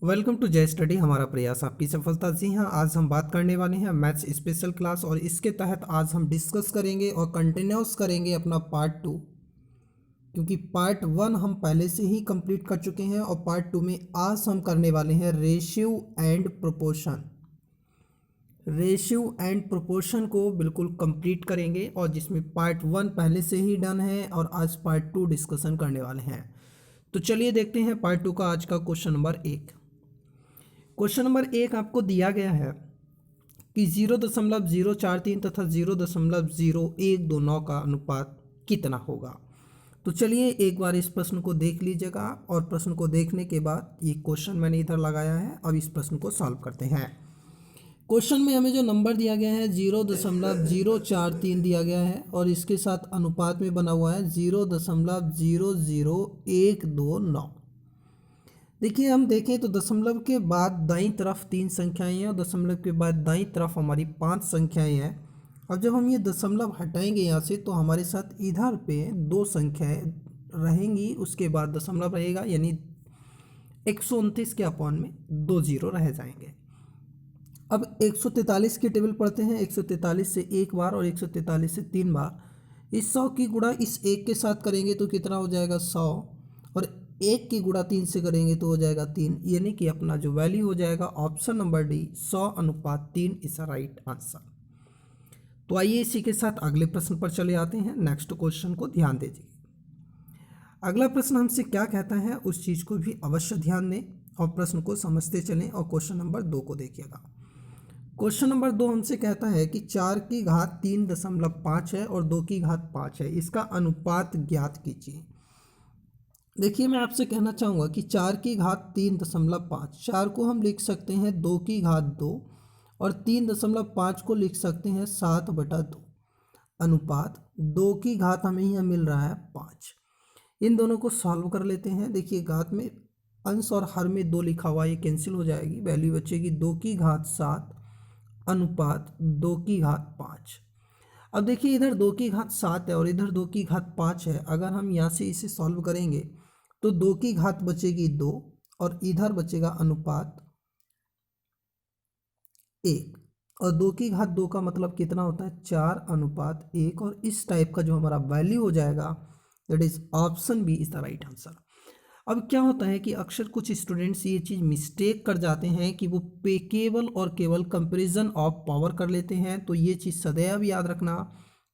Welcome to जय study. हमारा प्रयास आपकी सफलता। जी हाँ, आज हम बात करने वाले हैं मैथ्स स्पेशल क्लास और इसके तहत आज हम डिस्कस करेंगे और कंटिन्यूस करेंगे अपना पार्ट 2, क्योंकि पार्ट 1 हम पहले से ही कंप्लीट कर चुके हैं और पार्ट 2 में आज हम करने वाले हैं ratio and proportion. Ratio and proportion को बिल्कुल कंप्लीट करेंगे और जिसमें पार्ट 1 पहले से ही डन है और आज पार्ट 2 डिस्कशन करने वाले हैं। तो चलिए देखते हैं पार्ट 2 का आज का क्वेश्चन नंबर 1। क्वेश्चन नंबर 1 आपको दिया गया है कि 0.043 तथा 0.0129 का अनुपात कितना होगा। तो चलिए एक बार इस प्रश्न को देख लीजिएगा और प्रश्न को देखने के बाद ये क्वेश्चन मैंने इधर लगाया है। अब इस प्रश्न को सॉल्व करते हैं। क्वेश्चन में हमें जो नंबर दिया गया है 0.043 दिया गया है और इसके साथ अनुपात में बना हुआ है 0.00129। देखिए हम देखें तो दशमलव के बाद दाईं तरफ 3 संख्याएं हैं और दशमलव के बाद दाईं तरफ हमारी 5 संख्याएं हैं। अब जब हम ये दशमलव हटाएंगे यहाँ से तो हमारे साथ इधर पे 2 संख्याएं रहेंगी, उसके बाद दशमलव रहेगा, यानी 129 के अपॉन में 2 जीरो रह जाएंगे। अब 143 की टेबल पढ़ते हैं। 143 से एक बार और 143 से 3 बार। इस 100 की गुणा इस एक के साथ करेंगे तो कितना हो जाएगा 100, और एक की गुणा 3 से करेंगे तो हो जाएगा 3, यानी कि अपना जो वैल्यू हो जाएगा option number D 100:3 is right answer. तो आइए इसी के साथ अगले प्रश्न पर चले आते हैं। नेक्स्ट क्वेश्चन को ध्यान दीजिए। अगला प्रश्न हमसे क्या कहता है उस चीज़ को भी अवश्य ध्यान दें और प्रश्न को समझते चलें। और क्वेश्चन नंबर 2 को देखिएगा। क्वेश्चन नंबर 2 हमसे कहता है कि 4 की घात 3.5 है और 2 की घात 5 है, इसका अनुपात ज्ञात कीजिए। देखिए मैं आपसे कहना चाहूँगा कि 4 की घात 3.5, 4 को हम लिख सकते हैं 2 की घात 2 और 3.5 को लिख सकते हैं 7/2। अनुपात 2 की घात हमें यहाँ मिल रहा है 5। इन दोनों को सॉल्व कर लेते हैं। देखिए घात में अंश और हर में 2 लिखा हुआ, ये कैंसिल हो जाएगी, वैल्यू बचेगी 2 की घात 7 अनुपात 2 की घात 5। अब देखिए इधर 2 की घात 7 है और इधर 2 की घात 5 है। अगर हम यहाँ से इसे सॉल्व करेंगे तो 2 की घात बचेगी 2 और इधर बचेगा अनुपात 1, और 2 की घात 2 का मतलब कितना होता है 4:1, और इस टाइप का जो हमारा वैल्यू हो जाएगा that is option B is the right answer. अब क्या होता है कि अक्सर कुछ स्टूडेंट्स ये चीज़ मिस्टेक कर जाते हैं कि वो केवल और केवल कंपैरिजन ऑफ पावर कर लेते हैं। तो ये चीज़ सदैव याद रखना,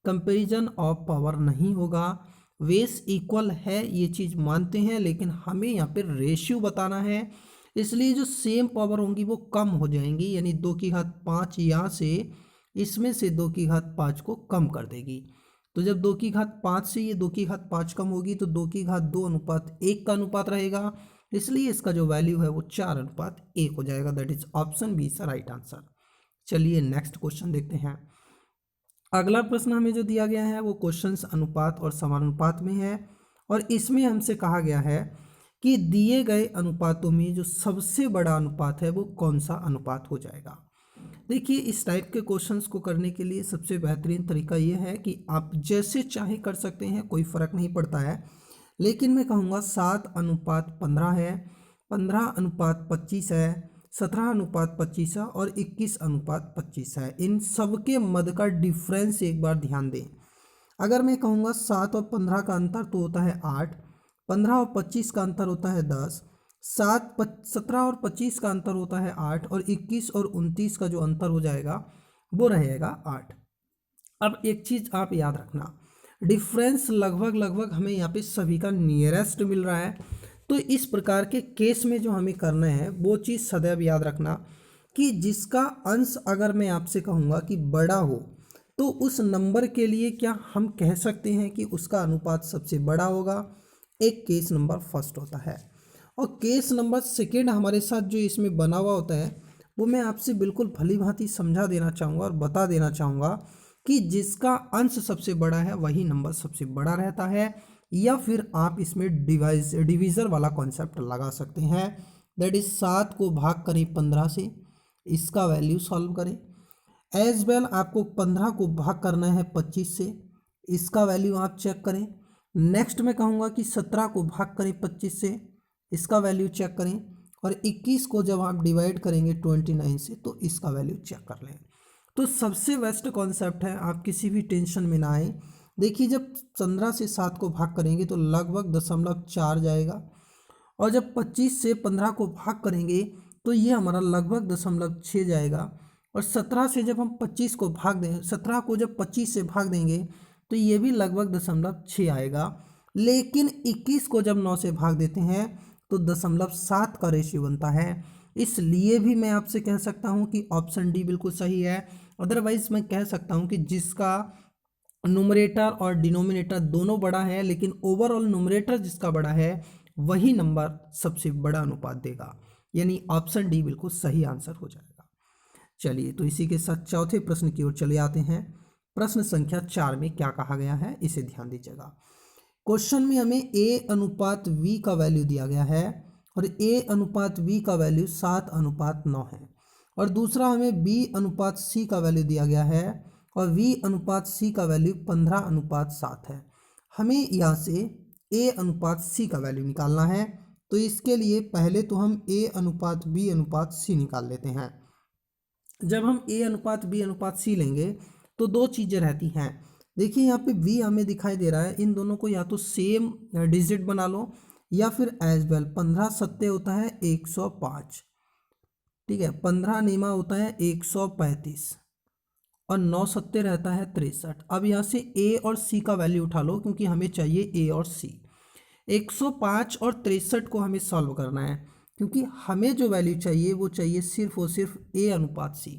कंपैरिजन ऑफ पावर नहीं होगा। वेस इक्वल है ये चीज़ मानते हैं, लेकिन हमें यहाँ पे रेशियो बताना है, इसलिए जो सेम पावर होंगी वो कम हो जाएंगी, यानी 2 की घात 5 यहाँ से इसमें से 2 की घात 5 को कम कर देगी। तो जब 2 की घात 5 से ये 2 की घात 5 कम होगी तो 2 की घात 2:1 का अनुपात रहेगा, इसलिए इसका जो वैल्यू है वो 4:1 हो जाएगा। That is option B is right answer. चलिए नेक्स्ट क्वेश्चन देखते हैं। अगला प्रश्न हमें जो दिया गया है वो क्वेश्चंस अनुपात और समानुपात में है और इसमें हमसे कहा गया है कि दिए गए अनुपातों में जो सबसे बड़ा अनुपात है वो कौन सा अनुपात हो जाएगा। देखिए इस टाइप के क्वेश्चंस को करने के लिए सबसे बेहतरीन तरीका ये है कि आप जैसे चाहे कर सकते हैं, कोई फ़र्क नहीं पड़ता है, लेकिन मैं कहूँगा 7:15 है, 15:25 है, 17:25 है और 21:25 है। इन सब के मध्य का डिफरेंस एक बार ध्यान दें। अगर मैं कहूँगा 7 और 15 का अंतर तो होता है 8, 15 और 25 का अंतर होता है 10, 17 और 25 का अंतर होता है 8 और 21 और 29 का जो अंतर हो जाएगा वो रहेगा 8। अब एक चीज़ आप याद रखना, डिफरेंस लगभग लगभग हमें यहाँ पे सभी का नियरेस्ट मिल रहा है। तो इस प्रकार के केस में जो हमें करना है वो चीज़ सदैव याद रखना कि जिसका अंश अगर मैं आपसे कहूँगा कि बड़ा हो तो उस नंबर के लिए क्या हम कह सकते हैं कि उसका अनुपात सबसे बड़ा होगा। एक केस नंबर फर्स्ट होता है और केस नंबर सेकेंड हमारे साथ जो इसमें बना हुआ होता है वो मैं आपसे बिल्कुल भली भांति समझा देना चाहूँगा और बता देना चाहूँगा कि जिसका अंश सबसे बड़ा है वही नंबर सबसे बड़ा रहता है, या फिर आप इसमें डिवीज़र वाला कॉन्सेप्ट लगा सकते हैं। दैट इज 7 को भाग करें 15 से, इसका वैल्यू सॉल्व करें। एज वेल आपको 15 को भाग करना है 25 से, इसका वैल्यू आप चेक करें। नेक्स्ट मैं कहूँगा कि 17 को भाग करें 25 से, इसका वैल्यू चेक करें। और 21 को जब आप डिवाइड करेंगे 29 से तो इसका वैल्यू चेक कर लें। तो सबसे बेस्ट कॉन्सेप्ट है, आप किसी भी टेंशन में ना आए। देखिए जब 15 से 7 को भाग करेंगे तो लगभग 0.4 जाएगा, और जब 25 से 15 को भाग करेंगे तो ये हमारा लगभग 0.6 जाएगा, और 17 से जब हम 25 को भाग दें, 17 को जब 25 से भाग देंगे तो ये भी लगभग 0.6 आएगा। लेकिन 21 को जब 9 से भाग देते हैं तो 0.7 का रेशियो बनता है। इसलिए भी मैं आपसे कह सकता हूँ कि ऑप्शन डी बिल्कुल सही है। अदरवाइज मैं कह सकता हूँ कि जिसका न्यूमरेटर और डिनोमिनेटर दोनों बड़ा है लेकिन ओवरऑल न्यूमरेटर जिसका बड़ा है वही नंबर सबसे बड़ा अनुपात देगा, यानी ऑप्शन डी बिल्कुल सही आंसर हो जाएगा। चलिए तो इसी के साथ चौथे प्रश्न की ओर चले आते हैं। प्रश्न संख्या 4 में क्या कहा गया है इसे ध्यान दीजिएगा। क्वेश्चन में हमें a अनुपात v का वैल्यू दिया गया है, और a अनुपात v का वैल्यू 7:9 है, और दूसरा हमें b अनुपात c का वैल्यू दिया गया है, और v अनुपात c का वैल्यू 15:7 है। हमें यहाँ से a अनुपात c का वैल्यू निकालना है। तो इसके लिए पहले तो हम a अनुपात b अनुपात c निकाल लेते हैं। जब हम a अनुपात b अनुपात c लेंगे तो दो चीज़ें रहती हैं। देखिए यहाँ पे v हमें दिखाई दे रहा है, इन दोनों को या तो सेम डिजिट बना लो या फिर एज वेल। 15 सत्ते होता है 105, ठीक है, 15 नेमा होता है 135, और 9 सत्ते रहता है 63। अब यहाँ से a और c का वैल्यू उठा लो क्योंकि हमें चाहिए a और c। 105 और 63 को हमें सॉल्व करना है क्योंकि हमें जो वैल्यू चाहिए वो चाहिए सिर्फ और सिर्फ a अनुपात c।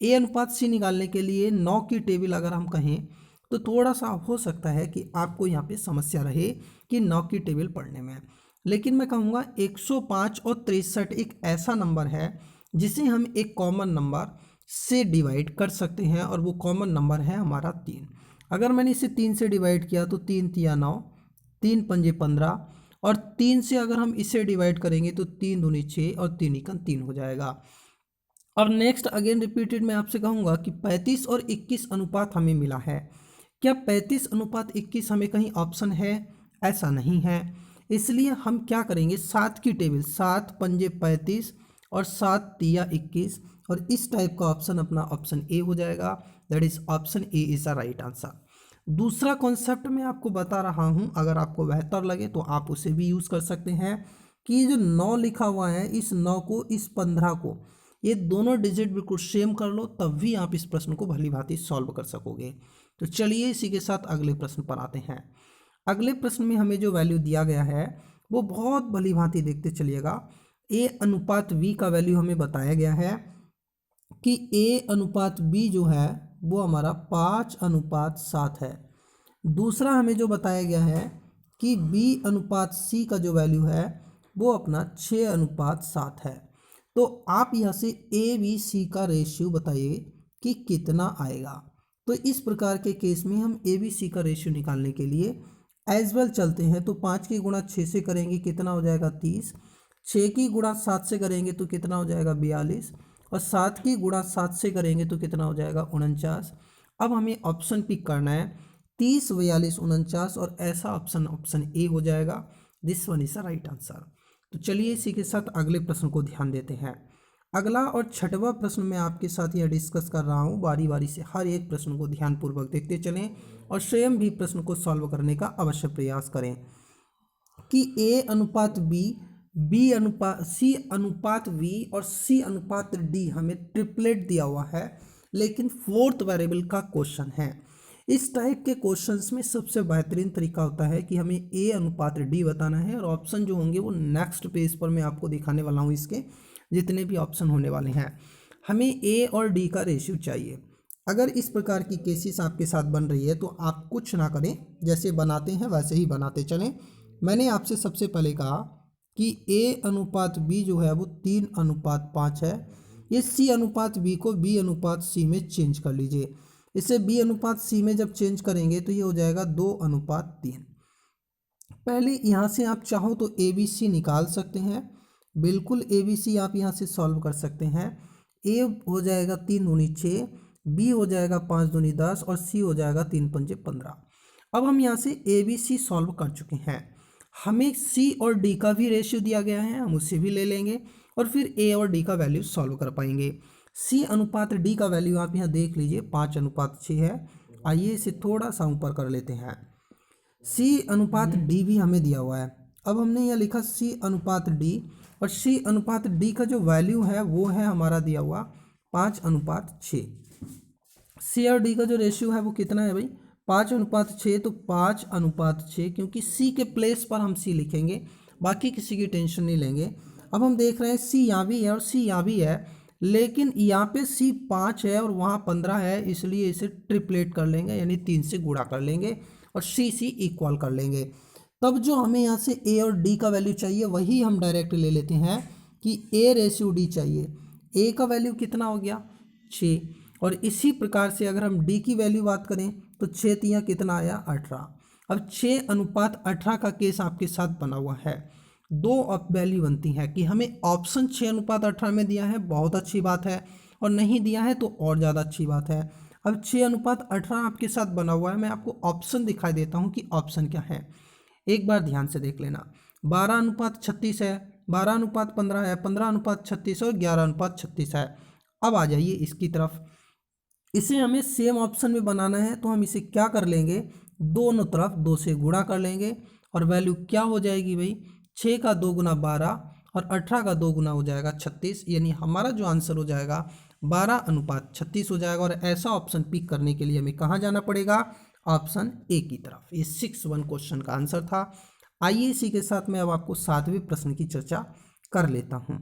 a अनुपात c निकालने के लिए 9 की टेबल अगर हम कहें तो थोड़ा सा हो सकता है कि आपको यहाँ पे समस्या रहे कि 9 की टेबल पढ़ने में, लेकिन मैं कहूँगा 105 और 63 एक ऐसा नंबर है जिसे हम एक कॉमन नंबर से डिवाइड कर सकते हैं, और वो कॉमन नंबर है हमारा 3। अगर मैंने इसे 3 से डिवाइड किया तो 3 तिया 9, 3 पंजे 15, और 3 से अगर हम इसे डिवाइड करेंगे तो 3 दूनी 6 और 3 एकम 3 हो जाएगा। अब नेक्स्ट अगेन रिपीटेड मैं आपसे कहूँगा कि 35 और 21 अनुपात हमें मिला है। क्या 35 अनुपात 21 हमें कहीं ऑप्शन है? ऐसा नहीं है। इसलिए हम क्या करेंगे, 7 की टेबल, 7 पंजे 35 और 7 तिया 21, और इस टाइप का ऑप्शन अपना ऑप्शन ए हो जाएगा। That is option A is the right answer. दूसरा कॉन्सेप्ट मैं आपको बता रहा हूँ, अगर आपको बेहतर लगे तो आप उसे भी यूज़ कर सकते हैं कि जो 9 लिखा हुआ है इस 9 को इस 15 को ये दोनों डिजिट बिल्कुल सेम कर लो, तब भी आप इस प्रश्न को भली भांति सॉल्व कर सकोगे। तो चलिए इसी के साथ अगले प्रश्न पर आते हैं। अगले प्रश्न में हमें जो वैल्यू दिया गया है वो बहुत भली भांति देखते चलिएगा। a अनुपात v का वैल्यू हमें बताया गया है कि a अनुपात b जो है वो हमारा 5:7 है। दूसरा हमें जो बताया गया है कि b अनुपात c का जो वैल्यू है वो अपना 6:7 है। तो आप यहाँ से ए बी सी का रेशियो बताइए कि कितना आएगा। तो इस प्रकार के केस में हम ए बी सी का रेशियो निकालने के लिए एज वेल चलते हैं। तो 5 की गुणा 6 से करेंगे कितना हो जाएगा 30, 6 की गुणा 7 से करेंगे तो कितना हो जाएगा 42, और 7 की गुणा 7 से करेंगे तो कितना हो जाएगा 49। अब हमें ऑप्शन पिक करना है 30, 42, 49, और ऐसा ऑप्शन ऑप्शन ए हो जाएगा। This one is the right answer. तो चलिए इसी के साथ अगले प्रश्न को ध्यान देते हैं। अगला और छठवां प्रश्न मैं आपके साथ यह डिस्कस कर रहा हूँ। बारी बारी से हर एक प्रश्न को ध्यानपूर्वक देखते चलें और स्वयं भी प्रश्न को सॉल्व करने का अवश्य प्रयास करें कि a अनुपात b अनुपात c अनुपात v और c अनुपात d हमें ट्रिपलेट दिया हुआ है, लेकिन फोर्थ वेरिएबल का क्वेश्चन है। इस टाइप के क्वेश्चंस में सबसे बेहतरीन तरीका होता है कि हमें a अनुपात d बताना है, और ऑप्शन जो होंगे वो नेक्स्ट पेज पर मैं आपको दिखाने वाला हूँ। इसके जितने भी ऑप्शन होने वाले हैं हमें a और d का रेशियो चाहिए। अगर इस प्रकार की केसेस आपके साथ बन रही है तो आप कुछ ना करें, जैसे बनाते हैं वैसे ही बनाते चलें। मैंने आपसे सबसे पहले कहा कि a अनुपात b जो है वो 3:5 है। ये c अनुपात b को b अनुपात c में चेंज कर लीजिए। इसे b अनुपात c में जब चेंज करेंगे तो ये हो जाएगा 2:3। पहले यहाँ से आप चाहो तो ए बी सी निकाल सकते हैं, बिल्कुल ए बी सी आप यहाँ से सॉल्व कर सकते हैं। ए हो जाएगा 3 दूनी 6, बी हो जाएगा 5 दूनी 10, और सी हो जाएगा 3 पंजे 15। अब हम यहाँ से ए बी सी सॉल्व कर चुके हैं। हमें सी और डी का भी रेशियो दिया गया है, हम उसे भी ले लेंगे और फिर ए और डी का वैल्यू सॉल्व कर पाएंगे। सी अनुपात डी का वैल्यू आप यहाँ देख लीजिए 5:6 है। आइए इसे थोड़ा सा ऊपर कर लेते हैं। सी अनुपात डी भी हमें दिया हुआ है। अब हमने यहाँ लिखा सी अनुपात डी, और सी अनुपात डी का जो वैल्यू है वो है हमारा दिया हुआ 5:6। सी और डी का जो रेशियो है वो कितना है भाई, 5:6। तो 5:6, क्योंकि सी के प्लेस पर हम सी लिखेंगे, बाकी किसी की टेंशन नहीं लेंगे। अब हम देख रहे हैं सी यहाँ भी है और सी यहाँ भी है, लेकिन यहाँ पे सी 5 है और वहाँ 15 है, इसलिए इसे ट्रिपलेट कर लेंगे, यानी 3 से गुणा कर लेंगे और सी इक्वल कर लेंगे। तब जो हमें यहाँ से ए और डी का वैल्यू चाहिए वही हम डायरेक्ट ले लेते हैं कि ए रेशियो डी चाहिए। ए का वैल्यू कितना हो गया 6, और इसी प्रकार से अगर हम डी की वैल्यू बात करें तो 6 तिया कितना आया 18। अब 6:18 का केस आपके साथ बना हुआ है। दो अब वैल्यू बनती है कि हमें ऑप्शन 6:18 में दिया है, बहुत अच्छी बात है, और नहीं दिया है तो और ज़्यादा अच्छी बात है। अब 6:18 आपके साथ बना हुआ है, मैं आपको ऑप्शन दिखाई देता हूँ कि ऑप्शन क्या है। एक बार ध्यान से देख लेना, 12:36 है, 12:15 है, 15:36 और 11:36 है। अब आ जाइए इसकी तरफ, इसे हमें सेम ऑप्शन में बनाना है, तो हम इसे क्या कर लेंगे, दोनों तरफ 2 से गुणा कर लेंगे और वैल्यू क्या हो जाएगी भाई, 6 का 2 गुना 12 और 18 का 2 गुना हो जाएगा 36, यानी हमारा जो आंसर हो जाएगा 12:36 हो जाएगा। और ऐसा ऑप्शन पिक करने के लिए हमें कहाँ जाना पड़ेगा, ऑप्शन ए की तरफ। ये 6-1 क्वेश्चन का आंसर था। आइए इसी के साथ मैं अब आपको 7वें प्रश्न की चर्चा कर लेता हूँ,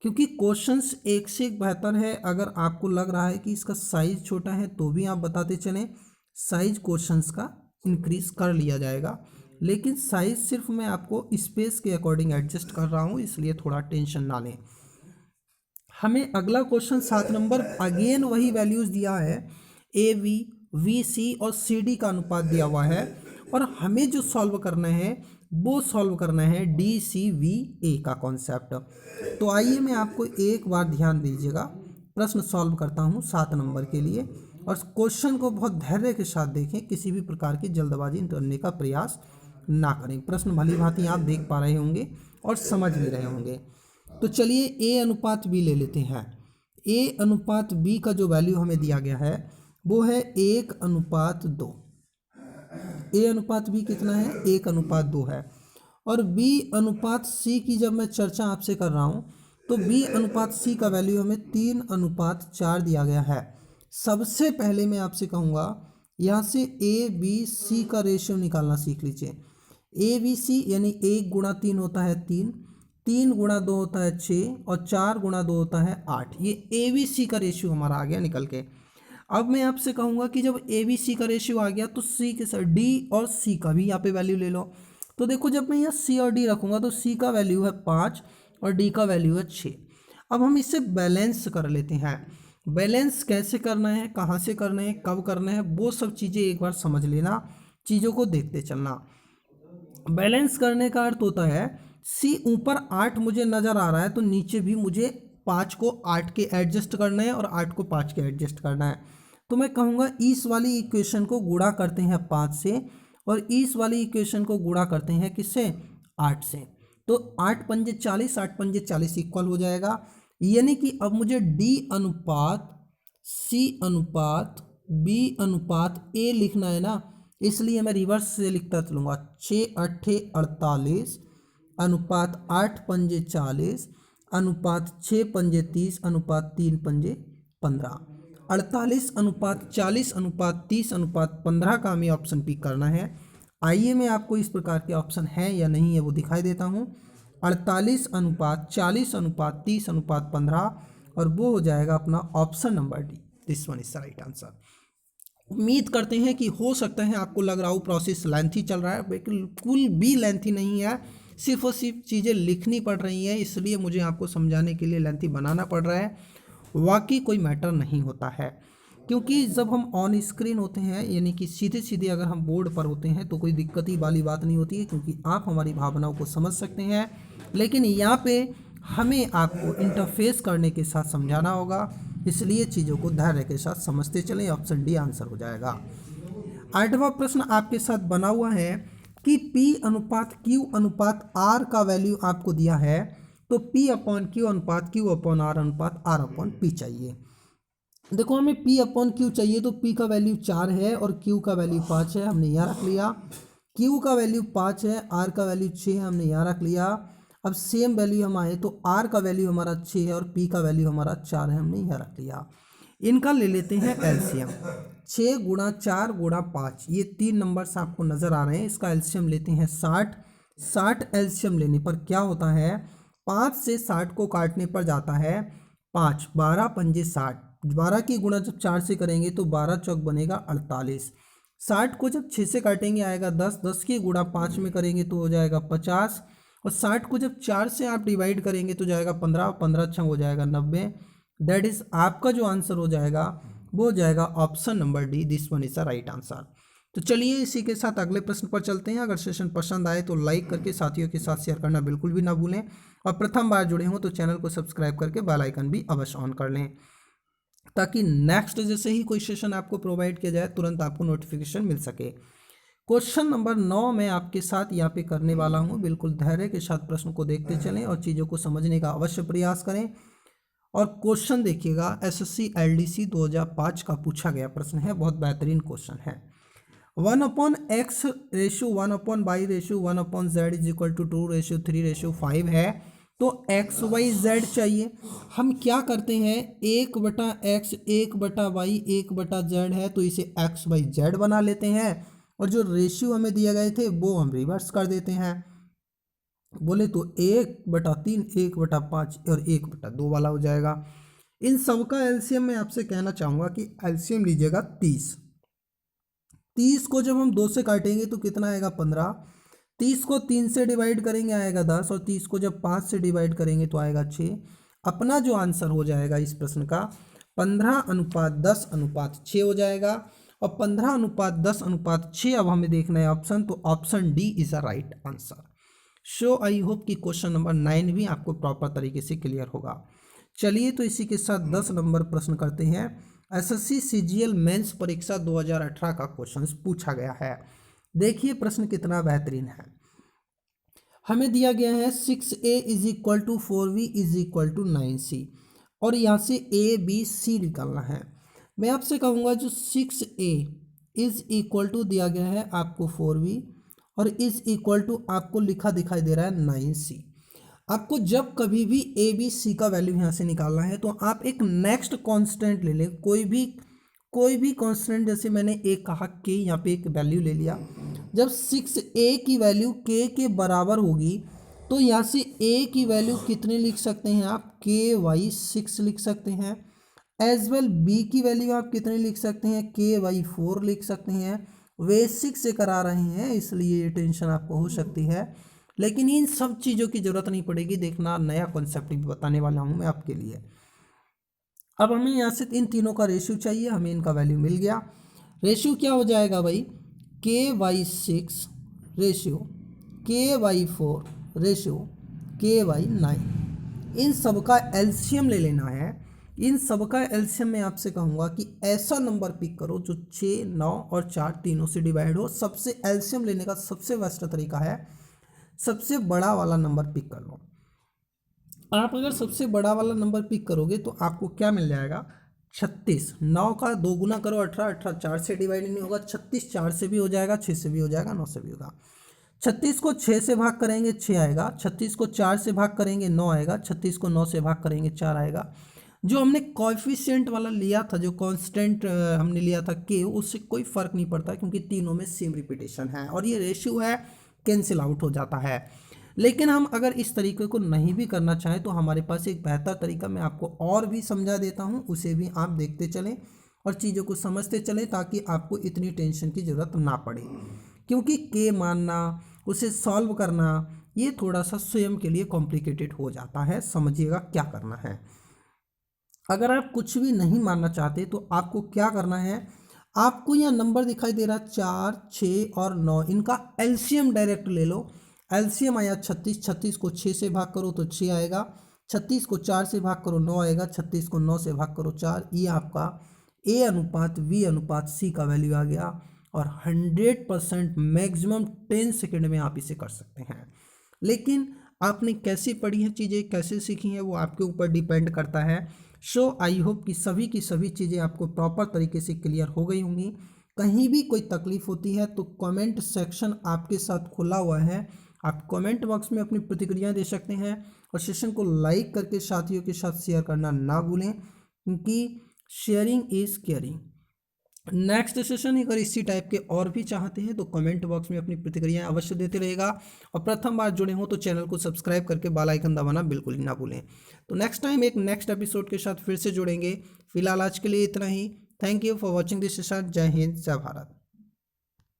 क्योंकि क्वेश्चंस एक से एक बेहतर है। अगर आपको लग रहा है कि इसका साइज छोटा है तो भी आप बताते चलें, साइज क्वेश्चंस का इंक्रीज कर लिया जाएगा, लेकिन साइज सिर्फ मैं आपको स्पेस के अकॉर्डिंग एडजस्ट कर रहा हूँ, इसलिए थोड़ा टेंशन ना लें। हमें अगला क्वेश्चन 7 नंबर, अगेन वही वैल्यूज दिया है, ए वी वी सी और सी डी का अनुपात दिया हुआ है, और हमें जो सॉल्व करना है वो सॉल्व करना है डी सी वी ए का कॉन्सेप्ट। तो आइए मैं आपको एक बार ध्यान दीजिएगा, प्रश्न सॉल्व करता हूँ 7 नंबर के लिए, और क्वेश्चन को बहुत धैर्य के साथ देखें, किसी भी प्रकार की जल्दबाजी करने का प्रयास ना करें। प्रश्न भली भांति आप देख पा रहे होंगे और समझ भी रहे होंगे। तो चलिए ए अनुपात बी ले लेते हैं। ए अनुपात बी का जो वैल्यू हमें दिया गया है वो है 1:2। ए अनुपात बी कितना है, 1:2 है। और बी अनुपात सी की जब मैं चर्चा आपसे कर रहा हूँ तो बी अनुपात सी का वैल्यू हमें 3:4 दिया गया है। सबसे पहले मैं आपसे कहूँगा यहाँ से ए बी सी का रेशियो निकालना सीख लीजिए। ए बी सी यानी 1 गुणा 3 होता है 3, 3 गुणा 2 होता है 6 और 4 गुणा 2 होता है 8। ये ए बी सी का रेशियो हमारा आ गया निकल के। अब मैं आपसे कहूँगा कि जब ए बी सी का रेशियो आ गया तो सी के साथ डी और सी का भी यहाँ पे वैल्यू ले लो। तो देखो जब मैं यहाँ सी और डी रखूँगा तो सी का वैल्यू है 5 और डी का वैल्यू है 6। अब हम इसे बैलेंस कर लेते हैं। बैलेंस कैसे करना है, कहाँ से करना है, कब करना है, वो सब चीज़ें एक बार समझ लेना, चीज़ों को देखते चलना। बैलेंस करने का अर्थ होता है सी ऊपर 8 मुझे नज़र आ रहा है तो नीचे भी मुझे 5 को 8 के एडजस्ट करना है और 8 को 5 के एडजस्ट करना है। तो मैं कहूँगा इस वाली इक्वेशन को गुणा करते हैं 5 से और इस वाली इक्वेशन को गुणा करते हैं किससे, 8 से। तो 8 पंजे 40, 8 पंजे 40 इक्वल हो जाएगा। यानी कि अब मुझे डी अनुपात सी अनुपात बी अनुपात ए लिखना है ना, इसलिए मैं रिवर्स से लिखता चलूँगा। 6×8 48 अनुपात 8 पंजे 40 अनुपात 6 पंजे 30 अनुपात 3 पंजे 15। 48 अनुपात 40 अनुपात 30 अनुपात 15 का हमें ऑप्शन पिक करना है। आइए मैं आपको इस प्रकार के ऑप्शन है या नहीं है वो दिखाई देता हूँ। 48 अनुपात 40 अनुपात 30 अनुपात 15, और वो हो जाएगा अपना option number D. This one is the right answer. उम्मीद करते हैं कि हो सकता है आपको लग रहा हो प्रोसेस लेंथी चल रहा है, बिल्कुल भी लेंथी नहीं है, सिर्फ और सिर्फ चीज़ें लिखनी पड़ रही हैं, इसलिए मुझे आपको समझाने के लिए लेंथी बनाना पड़ रहा है। वाकई कोई मैटर नहीं होता है, क्योंकि जब हम ऑन स्क्रीन होते हैं यानी कि सीधे सीधे अगर हम बोर्ड पर होते हैं तो कोई दिक्कत ही वाली बात नहीं होती है, क्योंकि आप हमारी भावनाओं को समझ सकते हैं। लेकिन यहाँ पे हमें आपको इंटरफेस करने के साथ समझाना होगा, इसलिए चीज़ों को धैर्य के साथ समझते चलें। ऑप्शन डी आंसर हो जाएगा। 8वां प्रश्न आपके साथ बना हुआ है, कि P अनुपात Q अनुपात R का वैल्यू आपको दिया है, तो P अपॉन Q अनुपात Q अपॉन R अनुपात R अपॉन P चाहिए। देखो हमें P अपॉन Q चाहिए, तो P का वैल्यू 4 है और Q का वैल्यू 5 है, हमने यहाँ रख लिया। Q का वैल्यू 5 है, R का वैल्यू 6 है, हमने यहाँ रख लिया। अब सेम वैल्यू हम आए तो R का वैल्यू हमारा 6 है और P का वैल्यू हमारा 4 है, हमने यहाँ रख लिया। इनका ले लेते हैं एलसीएम। 6 गुणा 4 गुणा 5, ये 3 नंबर्स आपको नज़र आ रहे हैं। इसका एलसीएम लेते हैं 60। 60 एलसीएम लेने पर क्या होता है, 5 से 60 को काटने पर जाता है 5, 12 पंजे 60, 12 की गुणा जब 4 से करेंगे तो 12 चौक बनेगा 48। 60 को जब 6 से काटेंगे आएगा 10, 10 की गुणा 5 में करेंगे तो हो जाएगा 50, और 60 को जब 4 से आप डिवाइड करेंगे तो जाएगा 15, 15 छः हो जाएगा 90। दैट इज आपका जो आंसर हो जाएगा वो हो जाएगा option number D, this one is the right answer. तो चलिए इसी के साथ अगले प्रश्न पर चलते हैं। अगर सेशन पसंद आए तो लाइक करके साथियों के साथ शेयर करना बिल्कुल भी ना भूलें, और प्रथम बार जुड़े हों तो चैनल को सब्सक्राइब करके बेल आइकन भी अवश्य ऑन कर लें, ताकि नेक्स्ट जैसे ही कोई सेशन आपको प्रोवाइड किया जाए तुरंत आपको नोटिफिकेशन मिल सके। क्वेश्चन नंबर 9 मैं आपके साथ यहाँ पे करने वाला हूँ। बिल्कुल धैर्य के साथ प्रश्न को देखते चलें और चीज़ों को समझने का अवश्य प्रयास करें। और क्वेश्चन देखिएगा, एसएससी एलडीसी 2005 का पूछा गया प्रश्न है, बहुत बेहतरीन क्वेश्चन है। 1/x ratio 1/y ratio 1/z is equal to 2 ratio 3 ratio 5 है, तो एक्स वाई जेड चाहिए। हम क्या करते हैं, 1/x 1/y 1/z है तो इसे एक्स वाई जेड बना लेते हैं, और जो रेशियो हमें दिए गए थे वो हम रिवर्स कर देते हैं। बोले तो 1/3 1/5 और 1/2 वाला हो जाएगा। इन सब का एलसीएम मैं आपसे कहना चाहूँगा कि एलसीएम लीजिएगा 30। 30 को जब हम 2 से काटेंगे तो कितना आएगा 15, 30 को 3 से डिवाइड करेंगे आएगा 10, और 30 को जब 5 से डिवाइड करेंगे तो आएगा 6। अपना जो आंसर हो जाएगा इस प्रश्न का 15:10:6 हो जाएगा, और 15:10:6 अब हमें देखना है ऑप्शन, तो option D is a right answer. So I hope कि क्वेश्चन नंबर 9 भी आपको प्रॉपर तरीके से क्लियर होगा। चलिए तो इसी के साथ 10 नंबर प्रश्न करते हैं। एसएससी सीजीएल मेंस परीक्षा 2018 का क्वेश्चन पूछा गया है। देखिए प्रश्न कितना बेहतरीन है। हमें दिया गया है 6a is equal to 4b is equal to 9c, और यहाँ से a b c निकालना है। मैं आपसे कहूँगा जो 6a इज इक्वल टू दिया गया है आपको 4b, और इज इक्वल टू आपको लिखा दिखाई दे रहा है 9c। आपको जब कभी भी ए बी सी का वैल्यू यहाँ से निकालना है तो आप एक नेक्स्ट कांस्टेंट ले लें, कोई भी कांस्टेंट। जैसे मैंने एक कहा के, यहाँ पे एक वैल्यू ले लिया। जब 6a की वैल्यू k के बराबर होगी तो यहाँ से a की वैल्यू कितने लिख सकते हैं आप, ky6 लिख सकते हैं। एज वेल b की वैल्यू आप कितने लिख सकते हैं, ky4 लिख सकते हैं। बेसिक से करा रहे हैं इसलिए ये टेंशन आपको हो सकती है, लेकिन इन सब चीज़ों की ज़रूरत नहीं पड़ेगी। देखना नया कॉन्सेप्ट भी बताने वाला हूँ मैं आपके लिए। अब हमें यहाँ से इन तीनों का रेशियो चाहिए, हमें इनका वैल्यू मिल गया। रेशियो क्या हो जाएगा भाई, ky6 ratio ky4 ratio ky9। इन सब का एलसीएम ले लेना है। इन सब का एलसीएम मैं आपसे कहूँगा कि ऐसा नंबर पिक करो जो 6, 9 और 4 तीनों से डिवाइड हो। सबसे एलसीएम लेने का सबसे बेस्ट तरीका है सबसे बड़ा वाला नंबर पिक कर लो। आप अगर सबसे बड़ा वाला नंबर पिक करोगे तो आपको क्या मिल जाएगा, 36। 9 का 2 गुना करो 18, 18 4 से डिवाइड नहीं होगा, 36 4 से भी हो जाएगा, 6 से भी हो जाएगा, 9 से भी होगा। 36 को 6 से भाग करेंगे 6 आएगा, 36 को 4 से भाग करेंगे 9 आएगा, 36 को 9 से भाग करेंगे 4 आएगा। जो हमने कॉएफिशिएंट वाला लिया था, जो कांस्टेंट हमने लिया था के, उससे कोई फ़र्क नहीं पड़ता क्योंकि तीनों में सेम रिपीटेशन है और ये रेशियो है, कैंसिल आउट हो जाता है। लेकिन हम अगर इस तरीके को नहीं भी करना चाहें तो हमारे पास एक बेहतर तरीका मैं आपको और भी समझा देता हूँ, उसे भी आप देखते चलें और चीज़ों को समझते चलें ताकि आपको इतनी टेंशन की ज़रूरत ना पड़े। क्योंकि के मानना, उसे सॉल्व करना, ये थोड़ा सा स्वयं के लिए कॉम्प्लिकेटेड हो जाता है। समझिएगा क्या करना है। अगर आप कुछ भी नहीं मानना चाहते तो आपको क्या करना है, आपको यहाँ नंबर दिखाई दे रहा है 4, 6 और 9, इनका एलसीएम डायरेक्ट ले लो। एलसीएम आया 36, 36 को 6 से भाग करो तो 6 आएगा, 36 को 4 से भाग करो 9 आएगा, 36 को 9 से भाग करो 4। ये आपका ए अनुपात V अनुपात C का वैल्यू आ गया। और 100% मैक्सिमम 10 सेकेंड में आप इसे कर सकते हैं। लेकिन आपने कैसे पढ़ी है चीज़ें, कैसे सीखी हैं, वो आपके ऊपर डिपेंड करता है। सो आई होप कि सभी की सभी चीज़ें आपको प्रॉपर तरीके से क्लियर हो गई होंगी। कहीं भी कोई तकलीफ होती है तो कमेंट सेक्शन आपके साथ खुला हुआ है, आप कमेंट बॉक्स में अपनी प्रतिक्रिया दे सकते हैं और सेशन को लाइक करके साथियों के साथ शेयर करना ना भूलें, क्योंकि sharing is caring. Next session अगर इसी टाइप के और भी चाहते हैं तो कमेंट बॉक्स में अपनी प्रतिक्रियाएं अवश्य देते रहेगा, और प्रथम बार जुड़े हो तो चैनल को सब्सक्राइब करके बेल आइकन दबाना बिल्कुल ही ना भूलें। तो नेक्स्ट टाइम एक नेक्स्ट एपिसोड के साथ फिर से जुड़ेंगे। फिलहाल आज के लिए इतना ही। Thank you for watching this session. जय हिंद, जय भारत।